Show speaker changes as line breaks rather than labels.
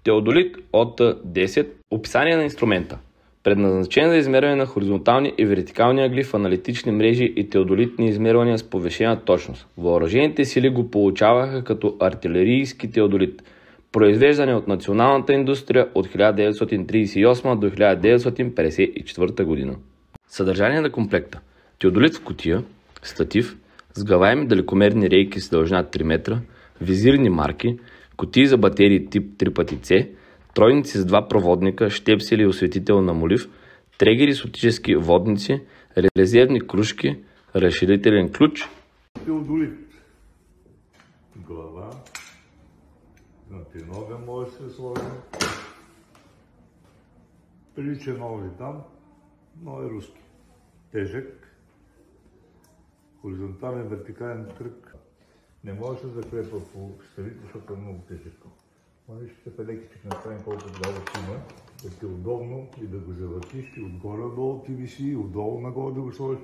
Теодолит от 10. Описание на инструмента. Предназначен за измерване на хоризонтални и вертикални ъгли в аналитични мрежи и теодолитни измервания с повишена точност. Въоръжените сили го получаваха като артилерийски теодолит, произвеждане от националната индустрия от 1938 до 1954 година. Съдържание на комплекта. Теодолит в кутия, статив, сгъваеми далекомерни рейки с дължина 3 метра, визирни марки, кутии за батерии тип 3x-C, тройници с 2 проводника, щепсели и осветител на молив, трегери с оптически водници, резервни кружки, разширителен ключ.
Теодолит. Глава. На нога може да се сложи. Прилича нови там, но е руски. Тежък. Хоризонтален, вертикален кръг. Не може да се закрепва по стелите, защото е много тежък. Ще се леки, че направим колкото дълго има, да ти е удобно и да го завъртиш, и отгоре-долу ти виси, и отдолу-нагоре да го сложиш.